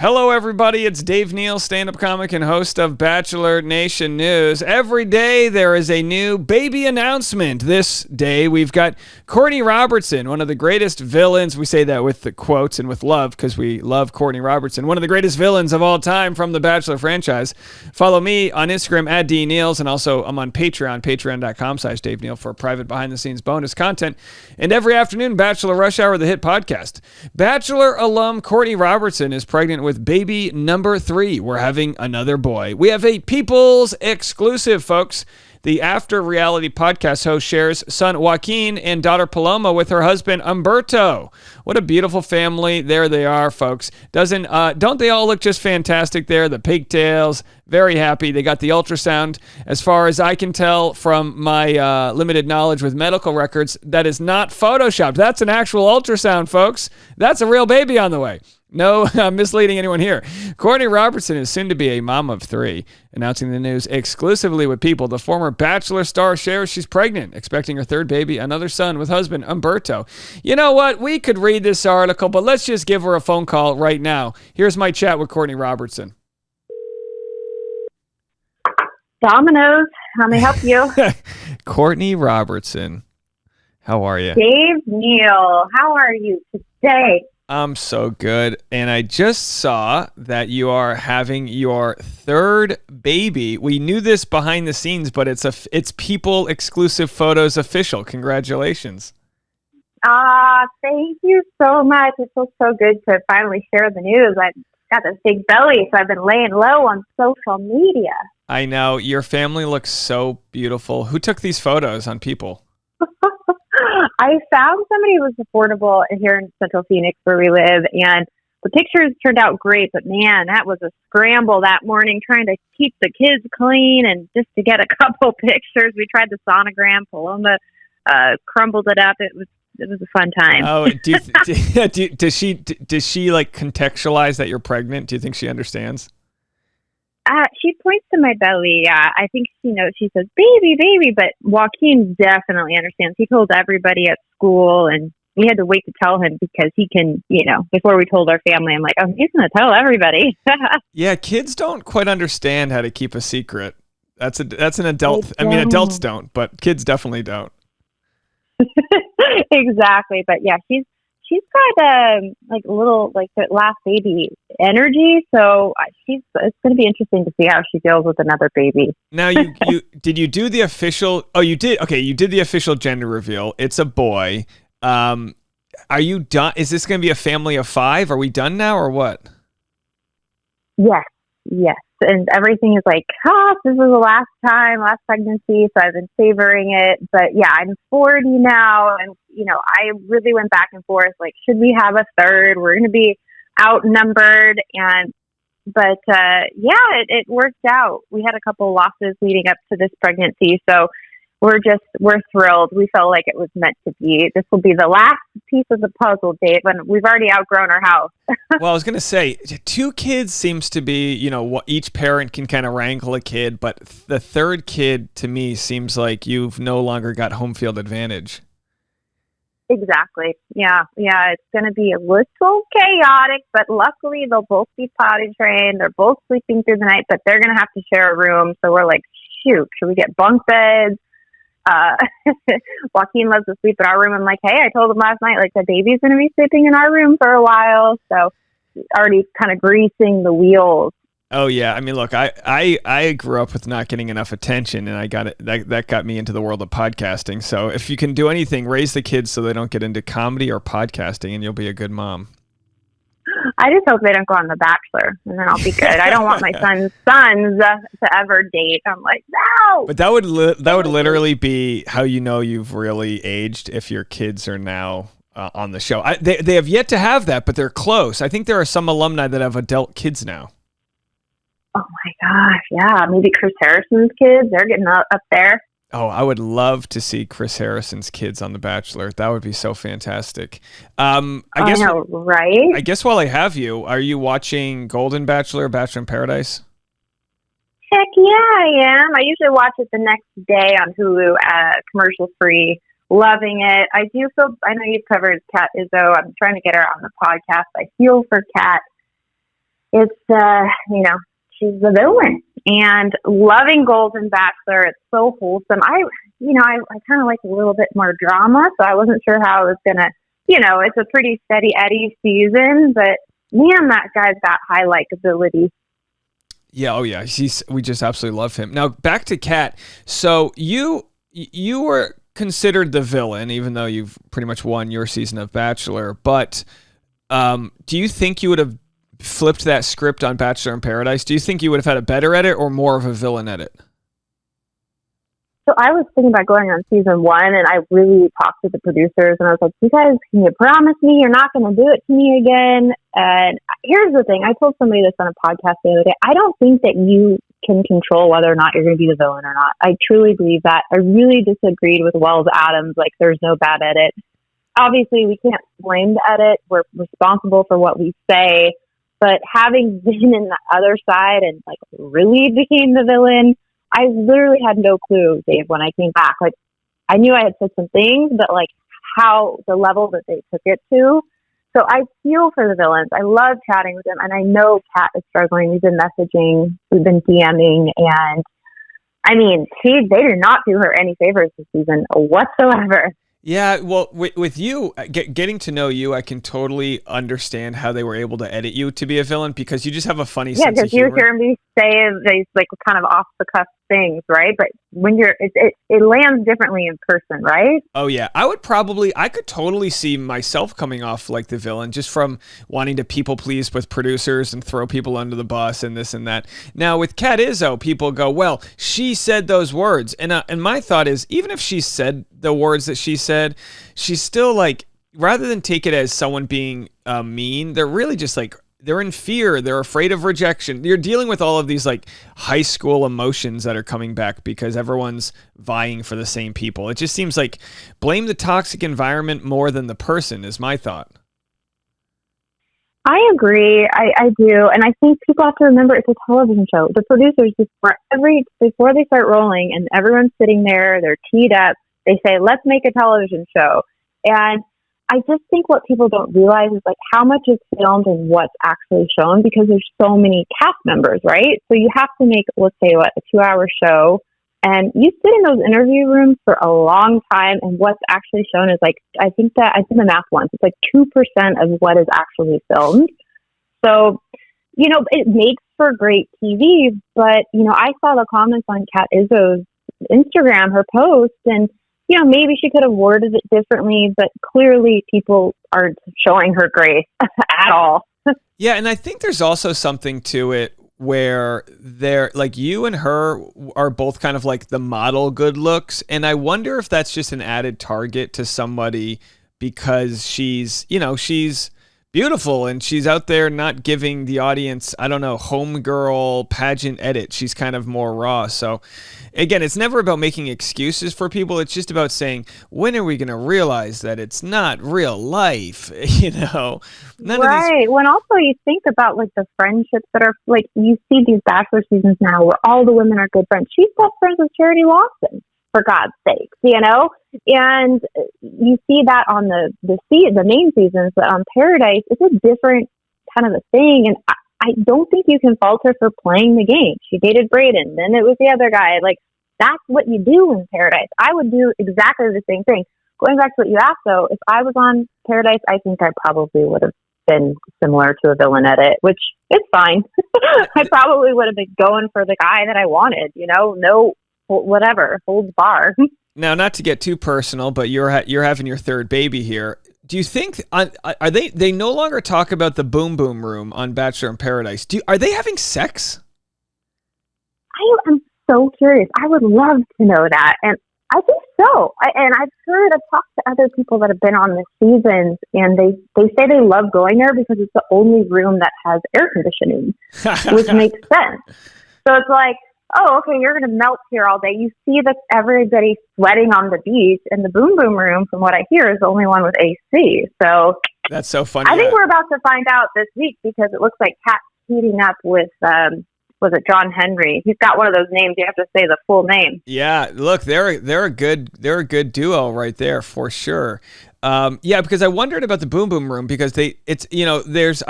Hello, everybody. It's Dave Neal, stand-up comic and host of Bachelor Nation News. Every day there is a new baby announcement. This day we've got Courtney Robertson, one of the greatest villains. We say that with the quotes and with love because we love Courtney Robertson, one of the greatest villains of all time from the Bachelor franchise. Follow me on Instagram at DNeals, and also I'm on Patreon, patreon.com/Dave Neal for private behind-the-scenes bonus content. And every afternoon, Bachelor Rush Hour, the hit podcast. Bachelor alum Courtney Robertson is pregnant with baby number 3. We're having another boy. We have a People's exclusive, folks. The After Reality podcast host shares son Joaquin and daughter Paloma with her husband Umberto. What a beautiful family. There they are, folks. Don't they all look just fantastic there? The pigtails, very happy. They got the ultrasound. As far as I can tell from my limited knowledge with medical records, that is not photoshopped. That's an actual ultrasound, folks. That's a real baby on the way. No misleading anyone here. Courtney Robertson is soon to be a mom of 3. Announcing the news exclusively with People, the former Bachelor star shares she's pregnant, expecting her 3rd baby, another son with husband Umberto. You know what? We could read this article, but let's just give her a phone call right now. Here's my chat with Courtney Robertson. Domino's, how may I help you? Courtney Robertson, how are you? Dave Neal, how are you today? I'm so good. And I just saw that you are having your 3rd baby. We knew this behind the scenes, but it's People exclusive photos official. Congratulations. Thank you so much. It feels so good to finally share the news. I've got this big belly, so I've been laying low on social media. I know. Your family looks so beautiful. Who took these photos on People? I found somebody who was affordable here in Central Phoenix where we live, and the pictures turned out great, but man, that was a scramble that morning trying to keep the kids clean and just to get a couple pictures. We tried the sonogram. Paloma crumbled it up. It was a fun time. Oh, does she like contextualize that you're pregnant? Do you think she understands? She points to my belly. I think she knows. She says, baby, but Joaquin definitely understands. He told everybody at school, and we had to wait to tell him because he can, before we told our family, I'm like, oh, he's going to tell everybody. Yeah, kids don't quite understand how to keep a secret. That's an adult. I mean, adults don't, but kids definitely don't. Exactly. But yeah, she's got like a little like the last baby energy, so it's going to be interesting to see how she deals with another baby. Now, did you do the official? Oh, you did. Okay, you did the official gender reveal. It's a boy. Are you done? Is this going to be a family of 5? Are we done now, or what? Yes, and everything is like, this is the last pregnancy, so I've been savoring it. But yeah, I'm 40 now, and I really went back and forth, like, should we have a 3rd? We're going to be outnumbered, but it worked out. We had a couple losses leading up to this pregnancy, so we're thrilled. We felt like it was meant to be. This will be the last piece of the puzzle, Dave, and we've already outgrown our house. Well, I was going to say, 2 kids seems to be, each parent can kind of wrangle a kid, but the 3rd kid, to me, seems like you've no longer got home field advantage. Exactly. Yeah. It's going to be a little chaotic, but luckily they'll both be potty trained. They're both sleeping through the night, but they're going to have to share a room. So we're like, shoot, should we get bunk beds? Joaquin loves to sleep in our room. I'm like, hey, I told him last night, like, the baby's going to be sleeping in our room for a while. So already kind of greasing the wheels. Oh yeah, I mean, look, I grew up with not getting enough attention, and I got it. That got me into the world of podcasting. So if you can do anything, raise the kids so they don't get into comedy or podcasting, and you'll be a good mom. I just hope they don't go on The Bachelor, and then I'll be good. I don't want my son's sons to ever date. I'm like, no. But that would literally be how you've really aged if your kids are now on the show. They have yet to have that, but they're close. I think there are some alumni that have adult kids now. Oh my gosh, yeah. Maybe Chris Harrison's kids, they're getting up there. Oh, I would love to see Chris Harrison's kids on The Bachelor. That would be so fantastic. I know, right? I guess while I have you, are you watching Golden Bachelor, Bachelor in Paradise? Heck yeah, I am. I usually watch it the next day on Hulu, commercial free. Loving it. I know you've covered Kat Izzo. I'm trying to get her on the podcast. I feel for Kat. it's, she's the villain. And loving Golden Bachelor, it's so wholesome. I kind of like a little bit more drama, so I wasn't sure how it was going to, it's a pretty steady Eddie season, but man, that guy's got high likability. Yeah, oh yeah, we just absolutely love him. Now back to Kat. So you were considered the villain, even though you've pretty much won your season of Bachelor. But do you think you would have flipped that script on Bachelor in Paradise? Do you think you would have had a better edit or more of a villain edit? So I was thinking about going on season 1, and I really talked to the producers, and I was like, you guys, can you promise me you're not going to do it to me again? And here's the thing. I told somebody this on a podcast the other day. I don't think that you can control whether or not you're going to be the villain or not. I truly believe that. I really disagreed with Wells Adams, like there's no bad edit. Obviously, we can't blame the edit. We're responsible for what we say. But having been in the other side and like really became the villain, I literally had no clue, Dave, when I came back. Like, I knew I had said some things, but like how the level that they took it to. So I feel for the villains. I love chatting with them, and I know Kat is struggling. We've been messaging, we've been DMing, and I mean, they did not do her any favors this season whatsoever. Yeah, well, with you, getting to know you, I can totally understand how they were able to edit you to be a villain because you just have a funny sense of humor. Yeah, because you hear me say these like kind of off the cuff things, right? But when it lands differently in person, right? Oh yeah, I could totally see myself coming off like the villain just from wanting to people please with producers and throw people under the bus and this and that. Now with Kat Izzo, people go, well, she said those words, and my thought is, even if she said the words that she said, she's still like, rather than take it as someone being mean, they're really just like, they're in fear. They're afraid of rejection. You're dealing with all of these like high school emotions that are coming back because everyone's vying for the same people. It just seems like blame the toxic environment more than the person is my thought. I agree. I do. And I think people have to remember it's a television show. The producers, before they start rolling and everyone's sitting there, they're teed up, they say, let's make a television show. And I just think what people don't realize is like how much is filmed and what's actually shown because there's so many cast members, right? So you have to make, let's say, a 2-hour show, and you sit in those interview rooms for a long time, and what's actually shown is like, I did the math once, it's like 2% of what is actually filmed. So, it makes for great TV, but, I saw the comments on Kat Izzo's Instagram, her post, and maybe she could have worded it differently, but clearly people aren't showing her grace at all. Yeah, and I think there's also something to it where they're like, you and her are both kind of like the model good looks, and I wonder if that's just an added target to somebody because she's beautiful and she's out there not giving the audience, I don't know, homegirl pageant edit. She's kind of more raw. So again, it's never about making excuses for people. It's just about saying, when are we going to realize that it's not real life? Right. When also you think about like the friendships that are like, you see these Bachelor seasons now where all the women are good friends. She's best friends with Charity Lawson, for God's sakes, and you see that on the main seasons, but on Paradise, it's a different kind of a thing. And I don't think you can fault her for playing the game. She dated Brayden, then it was the other guy. Like, that's what you do in Paradise. I would do exactly the same thing. Going back to what you asked, though, if I was on Paradise, I think I probably would have been similar to a villain edit, which is fine. I probably would have been going for the guy that I wanted, no, whatever, holds bar. Now, not to get too personal, but you're having your third baby here. Do you think are they no longer talk about the boom boom room on Bachelor in Paradise? Are they having sex? I am so curious. I would love to know that, and I think so. And I've talked to other people that have been on the seasons, and they say they love going there because it's the only room that has air conditioning, which makes sense. So it's like, oh, okay, you're going to melt here all day. You see that everybody sweating on the beach, and the boom boom room, from what I hear, is the only one with AC. So that's so funny. I think we're about to find out this week because it looks like Kat's heating up with, was it John Henry? He's got one of those names. You have to say the full name. Yeah, look, they're a good duo right there for sure. Yeah, because I wondered about the boom boom room because I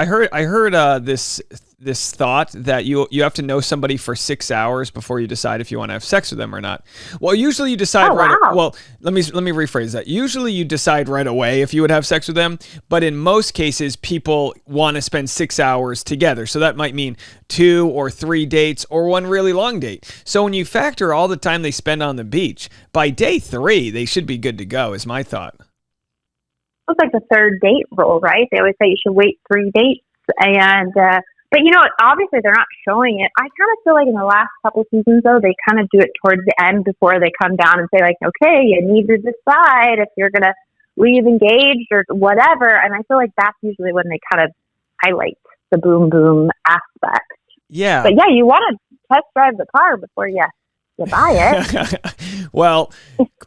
heard this this thought that you have to know somebody for 6 hours before you decide if you want to have sex with them or not. Well, usually you decide well, let me rephrase that. Usually you decide right away if you would have sex with them, but in most cases people want to spend 6 hours together. So that might mean 2 or 3 dates or one really long date. So when you factor all the time they spend on the beach, by day 3 they should be good to go, is my thought. It's like the third date rule, right? They always say you should wait 3 dates. And, but obviously they're not showing it. I kind of feel like in the last couple seasons, though, they kind of do it towards the end before they come down and say, like, okay, you need to decide if you're going to leave engaged or whatever. And I feel like that's usually when they kind of highlight the boom boom aspect. Yeah. But yeah, you want to test drive the car before you buy it. Well,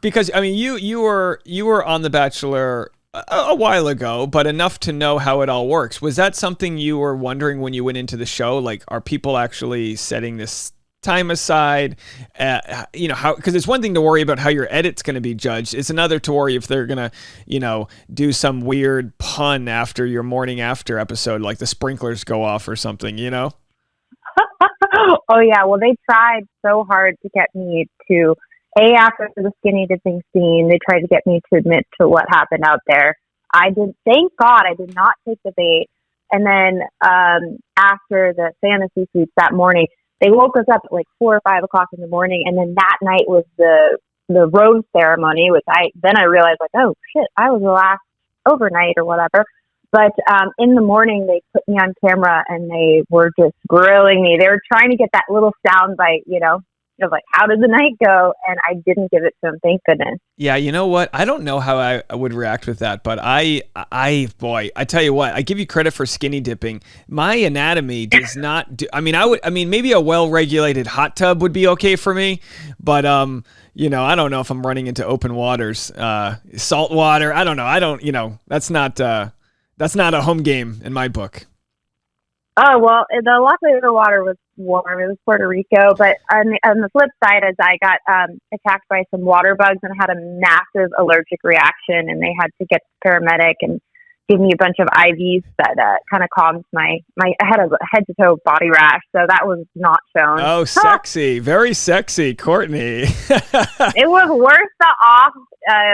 because I mean, you were on The Bachelor a while ago, but enough to know how it all works. Was that something you were wondering when you went into the show? Like, are people actually setting this time aside? How, because it's one thing to worry about how your edit's going to be judged. It's another to worry if they're going to, do some weird pun after your morning after episode, like the sprinklers go off or something, Oh yeah. Well, they tried so hard to get me to after the skinny dipping scene, they tried to get me to admit to what happened out there. Thank God I did not take the bait. And then after the fantasy suites that morning, they woke us up at like 4 or 5 o'clock in the morning. And then that night was the rose ceremony, which I realized, like, oh shit, I was the last overnight or whatever. But in the morning, they put me on camera and they were just grilling me. They were trying to get that little sound bite, of like, how did the night go? And I didn't give it to him, thank goodness. Yeah, you know what? I don't know how I would react with that, but I tell you what, I give you credit for skinny dipping. My anatomy does not do, maybe a well-regulated hot tub would be okay for me, but I don't know if I'm running into open waters, salt water. I don't know. That's not a home game in my book. Oh, well, luckily the water was warm. It was Puerto Rico. But on the flip side, as I got attacked by some water bugs and had a massive allergic reaction, and they had to get the paramedic and give me a bunch of IVs that kind of calmed I had a head to toe body rash. So that was not shown. Oh, sexy. Very sexy, Courtney. It was worse the off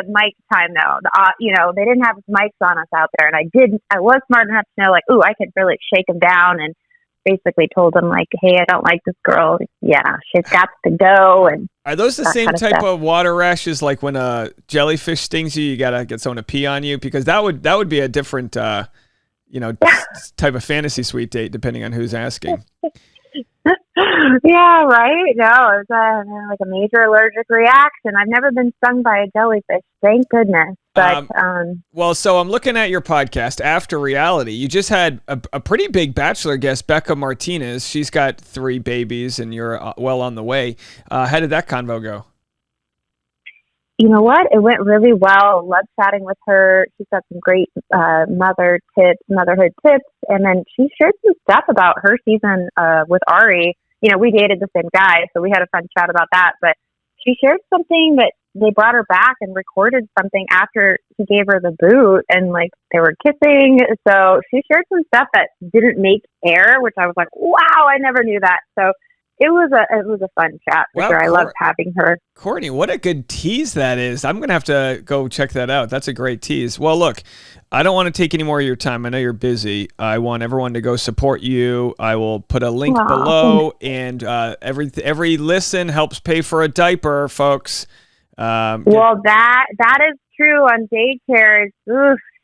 mic time, though. They didn't have mics on us out there. And I was smart enough to know, like, ooh, I could really shake them down, and basically told them, like, hey, I don't like this girl. Yeah, she's got to go. And are those the same type of water rashes, like when a jellyfish stings you, you got to get someone to pee on you? Because that would be a different, type of fantasy suite date, depending on who's asking. Yeah, right. No, it was like a major allergic reaction. I've never been stung by a jellyfish, thank goodness. But well, so I'm looking at your podcast, After Reality. You just had a pretty big Bachelor guest, Becca Martinez. She's got 3 babies, and you're well on the way. How did that convo go? You know what? It went really well. Loved chatting with her. She's got some great motherhood tips. And then she shared some stuff about her season with Ari. We dated the same guy, so we had a fun chat about that. But she shared something that they brought her back and recorded something after he gave her the boot, and like they were kissing. So she shared some stuff that didn't make air, which I was like, wow, I never knew that. So it was a fun chat for sure. I loved having her. Courtney, what a good tease that is. I'm going to have to go check that out. That's a great tease. Well, look, I don't want to take any more of your time. I know you're busy. I want everyone to go support you. I will put a link below, and every listen helps pay for a diaper, folks. Well, that is true on daycare.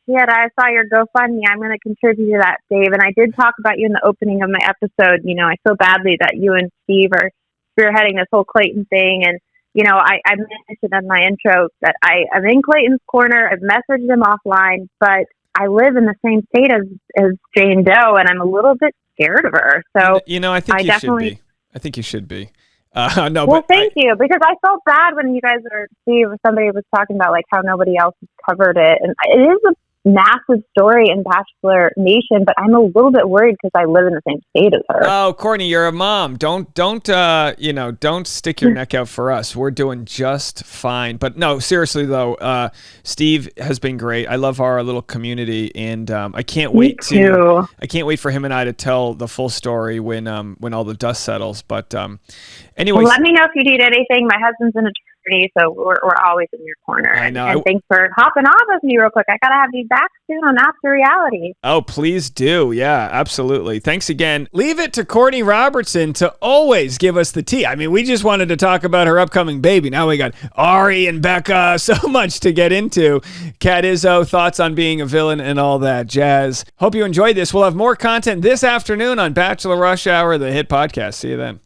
Shit, I saw your GoFundMe. I'm going to contribute to that, Dave. And I did talk about you in the opening of my episode. I feel badly that you and Steve are spearheading this whole Clayton thing. And, I mentioned in my intro that I'm in Clayton's corner. I've messaged him offline, but I live in the same state as Jane Doe, and I'm a little bit scared of her. So, I think you should be. I think you should be. No, well, thank you, because I felt bad when you guys Steve or somebody was talking about like how nobody else has covered it, and it is massive story in Bachelor Nation, but I'm a little bit worried because I live in the same state as her. Oh, Courtney, you're a mom. Don't stick your neck out for us. We're doing just fine. But no, seriously though, Steve has been great. I love our little community, and I can't wait for him and I to tell the full story when all the dust settles. But anyway, well, let me know if you need anything. My husband's an attorney, so we're always in your corner. I know. And thanks for hopping off with me real quick. I gotta have you back soon on After Reality. Oh, please do. Yeah, absolutely. Thanks again. Leave it to Courtney Robertson to always give us the tea. I mean, we just wanted to talk about her upcoming baby. Now we got Ari and Becca. So much to get into. Kat Izzo, thoughts on being a villain and all that jazz. Hope you enjoyed this. We'll have more content this afternoon on Bachelor Rush Hour, the hit podcast. See you then.